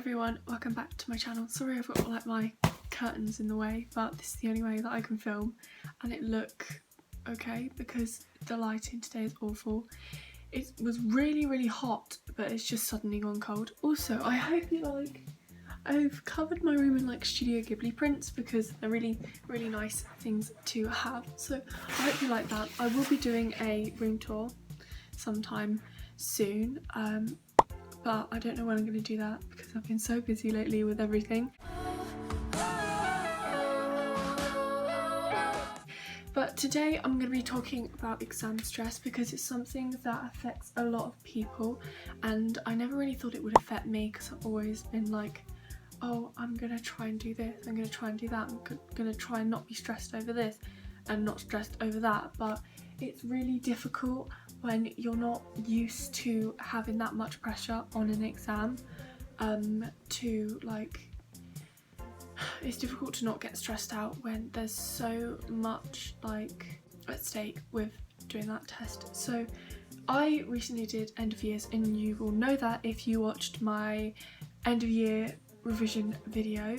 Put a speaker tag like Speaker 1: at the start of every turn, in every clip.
Speaker 1: everyone, welcome back to my channel. Sorry I've got like my curtains in the way, but this is the only way that I can film and it look okay because the lighting today is awful. It was really hot, but it's just suddenly gone cold. Also, I hope you like, I've covered my room in like Studio Ghibli prints because they're really nice things to have. So I hope you like that. I will be doing a room tour sometime soon. But I don't know when I'm going to do that because I've been so busy lately with everything. But today I'm going to be talking about exam stress because it's something that affects a lot of people, and I never really thought it would affect me because I've always been like, oh, I'm going to try and do this, I'm going to try and do that, I'm going to try and not be stressed over this and not stressed over that. But it's really difficult when you're not used to having that much pressure on an exam, it's difficult to not get stressed out when there's so much like at stake with doing that test. So I recently did end of years, and you will know that if you watched my end of year revision video.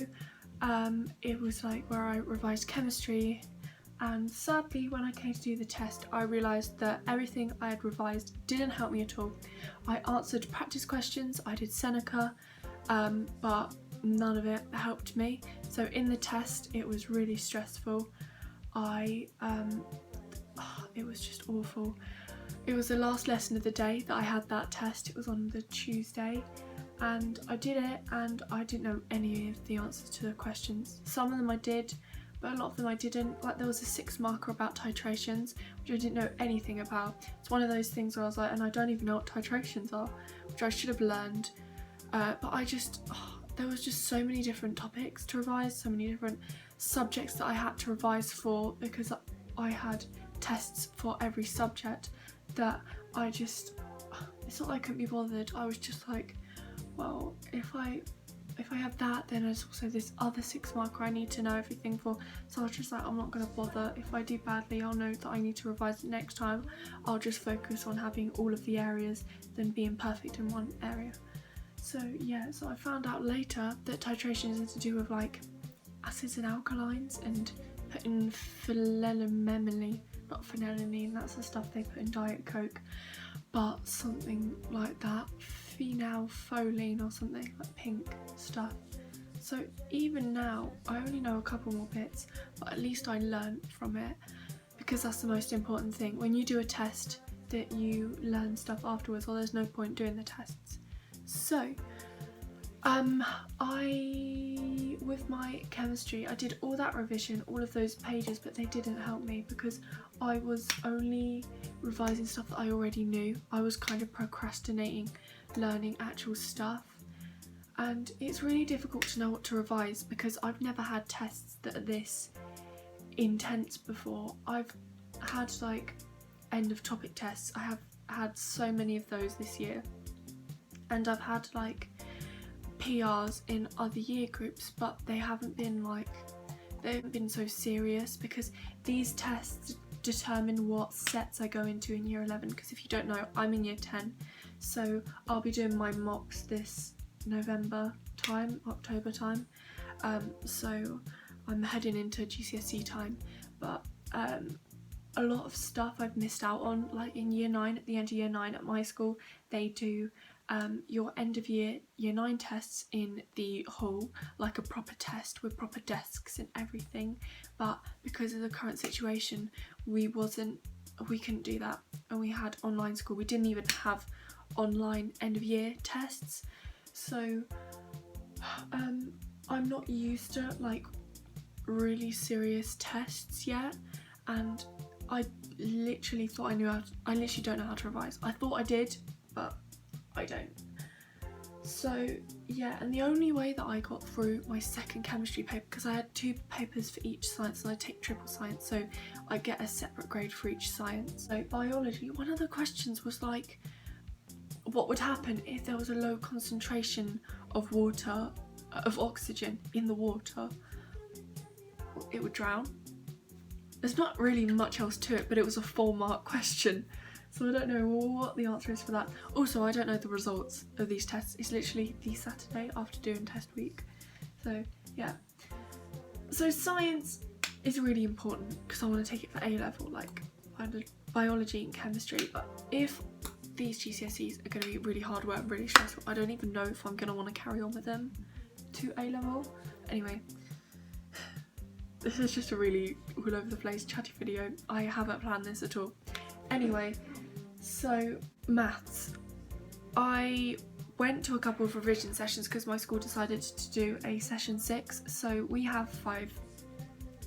Speaker 1: It was like where I revised chemistry, and sadly when I came to do the test I realised that everything I had revised didn't help me at all. I answered practice questions, I did Seneca, but none of it helped me. So in the test it was really stressful. It was just awful. It was the last lesson of the day that I had that test. It was on the Tuesday and I did it, and I didn't know any of the answers to the questions. Some of them I did, but a lot of them I didn't. Like there was a 6 marker about titrations, which I didn't know anything about. It's one of those things where I was like, and I don't even know what titrations are, which I should have learned. But there was just so many different topics to revise, so many different subjects that I had to revise for, because I had tests for every subject that it's not like I couldn't be bothered. I was just like, well, if I have that, then there's also this other 6 marker I need to know everything for. So I was just like, I'm not going to bother. If I do badly, I'll know that I need to revise it next time. I'll just focus on having all of the areas than being perfect in one area. So yeah, so I found out later that titration is to do with like acids and alkalines and putting phenylmethylene, not phenylene, that's the stuff they put in Diet Coke, but something like that, phenylpholine or something, like pink stuff. So even now, I only know a couple more bits, but at least I learned from it, because that's the most important thing. When you do a test, that you learn stuff afterwards, or there's no point doing the tests. So, with my chemistry, I did all that revision, all of those pages, but they didn't help me because I was only revising stuff that I already knew. I was kind of procrastinating learning actual stuff, and it's really difficult to know what to revise because I've never had tests that are this intense before. I've had like end of topic tests. I have had so many of those this year, and I've had like PRs in other year groups, but they haven't been so serious, because these tests determine what sets I go into in year 11. Because if you don't know, I'm in year 10, so I'll be doing my mocks this October time, so I'm heading into GCSE time. But a lot of stuff I've missed out on, like in year 9, at the end of year 9 at my school, they do your end of year 9 tests in the hall, like a proper test with proper desks and everything. But because of the current situation, we couldn't do that, and we had online school. We didn't even have online end of year tests. So I'm not used to like really serious tests yet, and I literally thought I literally don't know how to revise. I thought I did, but I don't. So yeah, and the only way that I got through my second chemistry paper, because I had 2 papers for each science and I take triple science, so I get a separate grade for each science. So biology, one of the questions was like, what would happen if there was a low concentration of oxygen in the water? It would drown. There's not really much else to it, but it was a 4-mark question. So I don't know what the answer is for that. Also, I don't know the results of these tests. It's literally the Saturday after doing test week. So yeah. So science is really important because I want to take it for A-level, like biology and chemistry. But if these GCSEs are going to be really hard work, really stressful, I don't even know if I'm going to want to carry on with them to A-level. Anyway, this is just a really all over the place chatty video. I haven't planned this at all. Anyway, so maths. I went to a couple of revision sessions because my school decided to do a session 6. So we have 5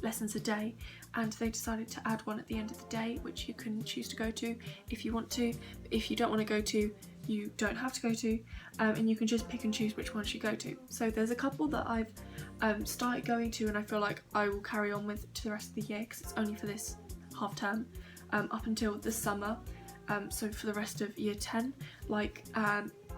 Speaker 1: lessons a day, and they decided to add one at the end of the day, which you can choose to go to if you want to. If you don't want to go to, you don't have to go to, and you can just pick and choose which ones you go to. So there's a couple that I've started going to, and I feel like I will carry on with to the rest of the year because it's only for this half term, up until the summer. So for the rest of year 10, like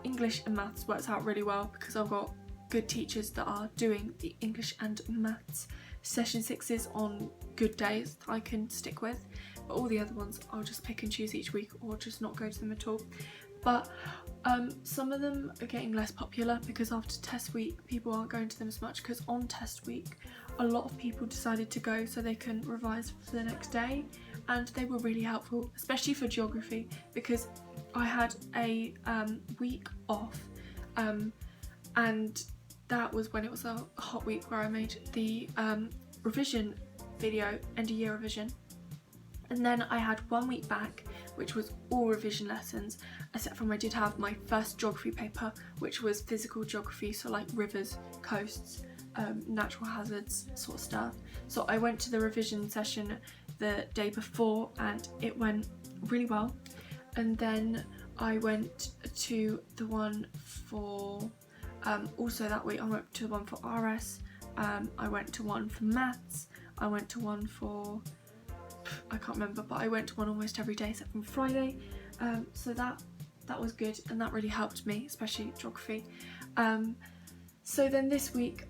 Speaker 1: English and maths works out really well because I've got good teachers that are doing the English and maths session 6s on good days that I can stick with, but all the other ones I'll just pick and choose each week or just not go to them at all. But some of them are getting less popular because after test week people aren't going to them as much, because on test week a lot of people decided to go so they can revise for the next day, and they were really helpful, especially for geography, because I had a week off, and that was when it was a hot week where I made the revision video, end of year revision. And then I had 1 week back, which was all revision lessons, except from I did have my first geography paper, which was physical geography, so like rivers, coasts, natural hazards sort of stuff. So I went to the revision session the day before and it went really well. And then I went to the one for, also that week I went to the one for RS, I went to one for maths, I went to one for, I can't remember, but I went to one almost every day except from Friday. So that was good, and that really helped me, especially geography. So then this week,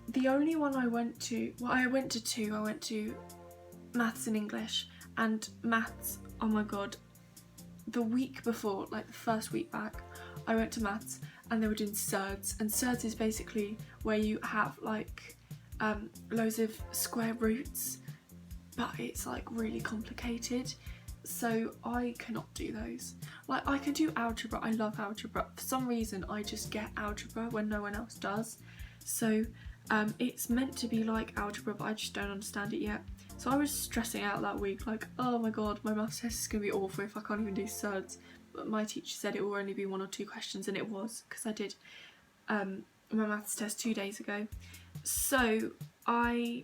Speaker 1: the only one I went to, well, I went to 2. I went to maths and English. And maths, oh my god, the week before, like the first week back, I went to maths and they were doing surds, and surds is basically where you have like loads of square roots, but it's like really complicated, so I cannot do those. Like I can do algebra, I love algebra, for some reason I just get algebra when no one else does, so it's meant to be like algebra, but I just don't understand it yet. So I was stressing out that week, like, oh my god, my maths test is going to be awful if I can't even do surds. But my teacher said it will only be 1 or 2 questions, and it was, because I did my maths test 2 days ago. So I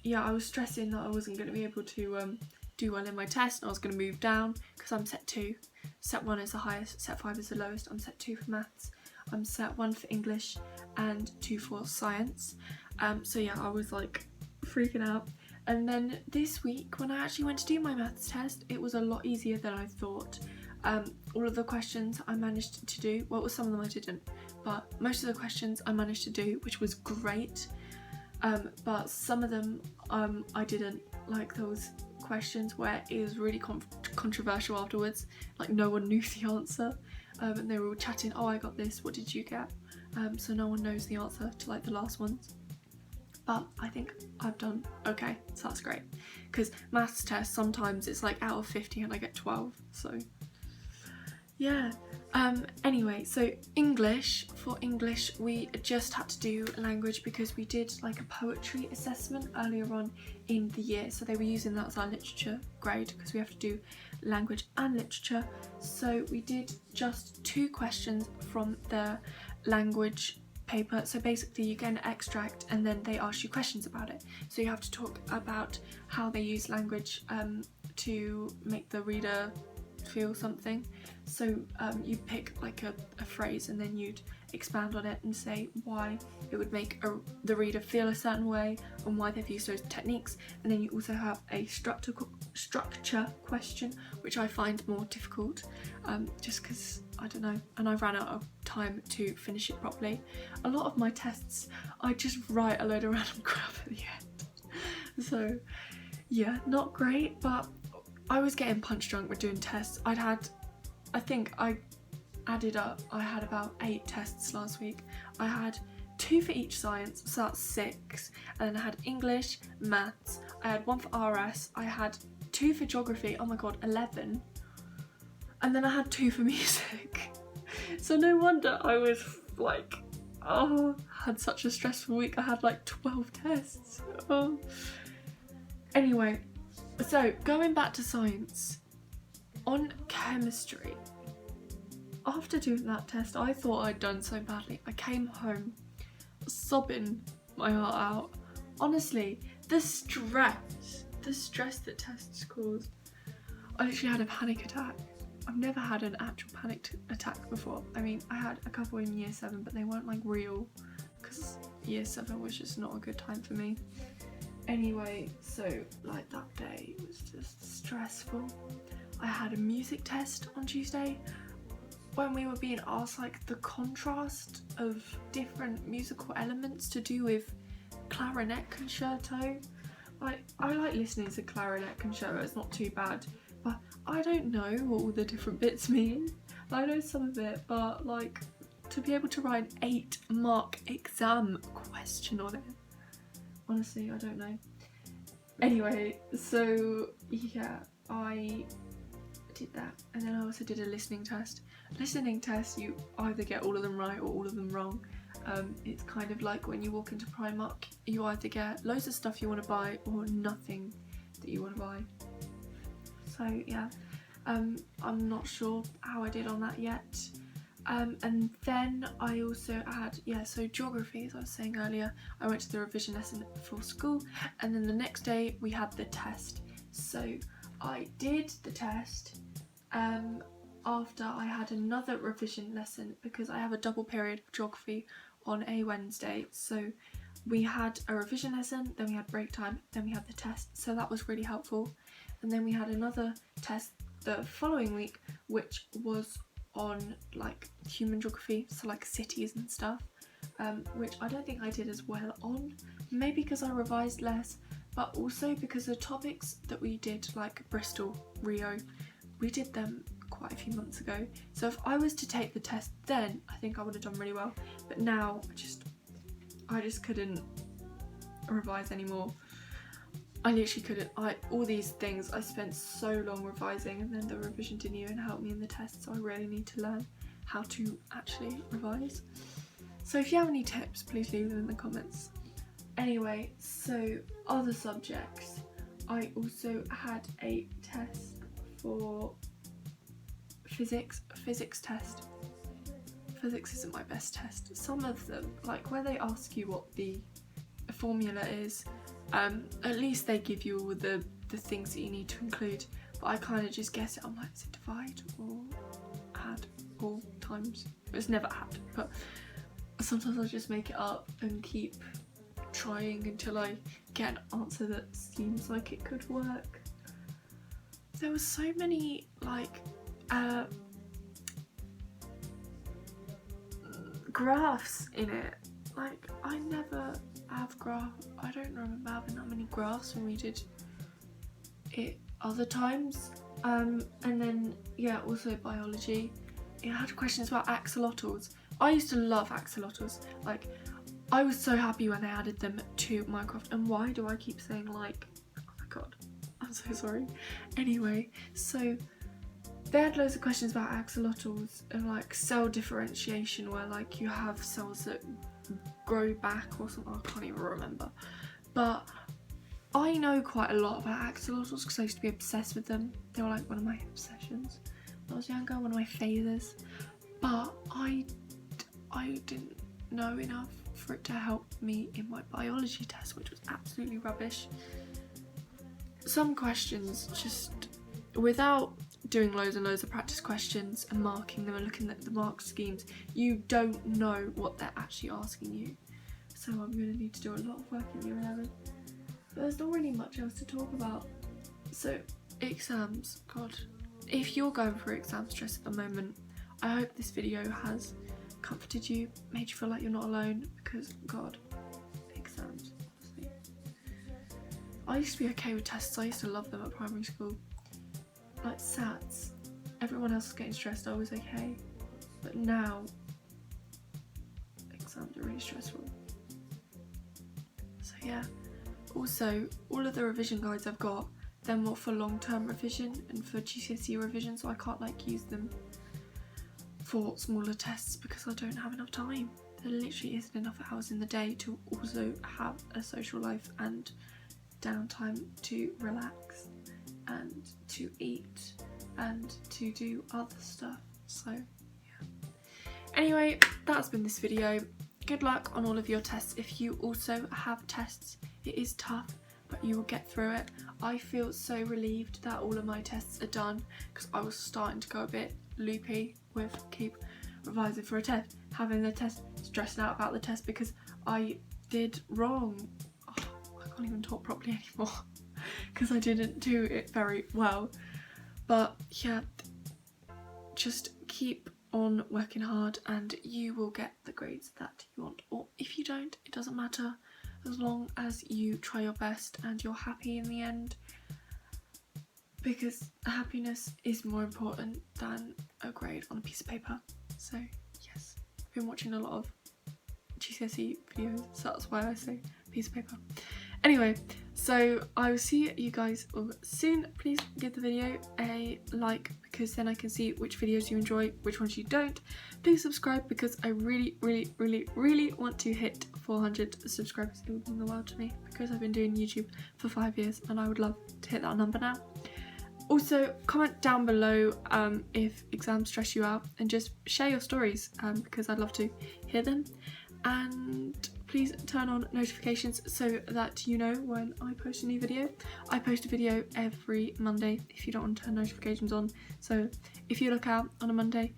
Speaker 1: was stressing that I wasn't going to be able to do well in my test, and I was going to move down because I'm set 2. Set 1 is the highest, set 5 is the lowest. I'm set 2 for maths, I'm set 1 for English, and 2 for science. So yeah, I was like freaking out. And then this week, when I actually went to do my maths test, it was a lot easier than I thought. All of the questions I managed to do, well, some of them I didn't, but most of the questions I managed to do, which was great. But some of them I didn't, like those questions where it was really controversial afterwards, like no one knew the answer, and they were all chatting, oh I got this, what did you get? So no one knows the answer to like the last ones. But I think I've done okay, so that's great, because maths tests sometimes it's like out of 50 and I get 12, so yeah. Anyway, so English, for English we just had to do language because we did like a poetry assessment earlier on in the year, so they were using that as our literature grade because we have to do language and literature. So we did just 2 questions from the language paper. So basically you get an extract and then they ask you questions about it, so you have to talk about how they use language to make the reader feel something. So you pick like a phrase and then you'd expand on it and say why it would make the reader feel a certain way and why they've used those techniques. And then you also have a structure question, which I find more difficult, just because I don't know, and I ran out of time to finish it properly. A lot of my tests I just write a load of random crap at the end, so yeah, not great. But I was getting punch drunk with doing tests. I think I added up, I had about 8 tests last week. I had 2 for each science, so that's 6. And then I had English, maths, I had 1 for RS, I had 2 for geography, oh my god, 11. And then I had 2 for music. So no wonder I was like, had such a stressful week. I had like 12 tests. Oh. Anyway, so going back to science, on chemistry, after doing that test, I thought I'd done so badly. I came home sobbing my heart out. Honestly, the stress that tests cause. I literally had a panic attack. I've never had an actual panic attack before. I mean, I had a couple in year 7, but they weren't like real, because year 7 was just not a good time for me. Anyway, so like that day was just stressful. I had a music test on Tuesday when we were being asked like the contrast of different musical elements to do with clarinet concerto. Like, I like listening to clarinet concerto, it's not too bad, but I don't know what all the different bits mean. I know some of it, but like, to be able to write an 8-mark exam question on it, honestly, I don't know. Anyway, so yeah, I did that, and then I also did a listening test. Listening test, you either get all of them right or all of them wrong. It's kind of like when you walk into Primark, you either get loads of stuff you want to buy or nothing that you want to buy. So yeah, I'm not sure how I did on that yet. And then I also had, so geography, as I was saying earlier, I went to the revision lesson for school, and then the next day we had the test. So I did the test after I had another revision lesson, because I have a double period of geography on a Wednesday. So we had a revision lesson, then we had break time, then we had the test, so that was really helpful. And then we had another test the following week, which was on like human geography, so like cities and stuff, which I don't think I did as well on, maybe because I revised less, but also because the topics that we did, like Bristol, Rio, we did them quite a few months ago. So if I was to take the test then, I think I would have done really well, but now I just couldn't revise anymore. I literally couldn't. All these things I spent so long revising, and then the revision didn't even help me in the test, so I really need to learn how to actually revise. So if you have any tips, please leave them in the comments. Anyway, so other subjects. I also had a test for physics test. Physics isn't my best test. Some of them, like where they ask you what the formula is, at least they give you all the things that you need to include, but I kind of just guess it. I'm like, is it divide or add or times? It's never add, but sometimes I just make it up and keep trying until I get an answer that seems like it could work. There were so many like graphs in it. Like, I never have graphs. I don't remember having that many graphs when we did it other times. And then also biology. It had questions about axolotls. I used to love axolotls. Like, I was so happy when they added them to Minecraft. And why do I keep saying like? Oh my god, I'm so sorry. Anyway, so they had loads of questions about axolotls and like cell differentiation, where like you have cells that grow back or something. I can't even remember. But I know quite a lot about axolotls because I used to be obsessed with them. They were like one of my obsessions when I was younger, one of my phases. But I didn't know enough for it to help me in my biology test, which was absolutely rubbish. Some questions, just without doing loads and loads of practice questions and marking them and looking at the mark schemes, you don't know what they're actually asking you. So I'm going to need to do a lot of work in year 11. But there's not really much else to talk about. So exams, god, if you're going through exam stress at the moment, I hope this video has comforted you, made you feel like you're not alone, because god, exams, honestly. I used to be okay with tests. I used to love them at primary school. like SATs, everyone else is getting stressed, I was okay. But now, exams are really stressful. So yeah. Also, all of the revision guides I've got, they're more for long-term revision and for GCSE revision, so I can't like use them for smaller tests because I don't have enough time. There literally isn't enough hours in the day to also have a social life and downtime to relax and to eat and to do other stuff. So yeah. Anyway, that's been this video. Good luck on all of your tests. If you also have tests, it is tough, but you will get through it. I feel so relieved that all of my tests are done because I was starting to go a bit loopy with keep revising for a test, having the test, stressing out about the test because I did wrong. Oh, I can't even talk properly anymore because I didn't do it very well. But yeah, just keep on working hard and you will get the grades that you want, or if you don't, it doesn't matter, as long as you try your best and you're happy in the end, because happiness is more important than a grade on a piece of paper. So yes, I've been watching a lot of GCSE videos, so that's why I say piece of paper. Anyway, so I will see you guys all soon. Please give the video a like because then I can see which videos you enjoy, which ones you don't. Please subscribe because I really want to hit 400 subscribers. It would mean the world to me because I've been doing YouTube for 5 years and I would love to hit that number now. Also, comment down below if exams stress you out and just share your stories because I'd love to hear them. And please turn on notifications so that you know when I post a new video. I post a video every Monday if you don't want to turn notifications on. So if you look out on a Monday,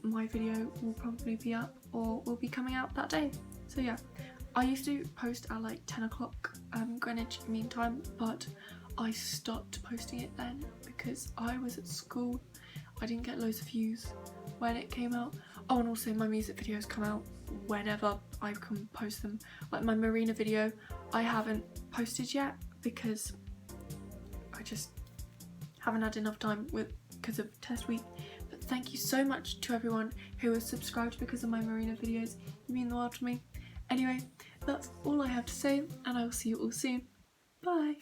Speaker 1: my video will probably be up or will be coming out that day. So yeah, I used to post at like 10 o'clock Greenwich Mean Time, but I stopped posting it then because I was at school. I didn't get loads of views when it came out. Oh, and also my music videos come out whenever I can post them. Like my Marina video, I haven't posted yet because I just haven't had enough time because of test week. But thank you so much to everyone who has subscribed because of my Marina videos. You mean the world to me. Anyway, that's all I have to say and I will see you all soon. Bye.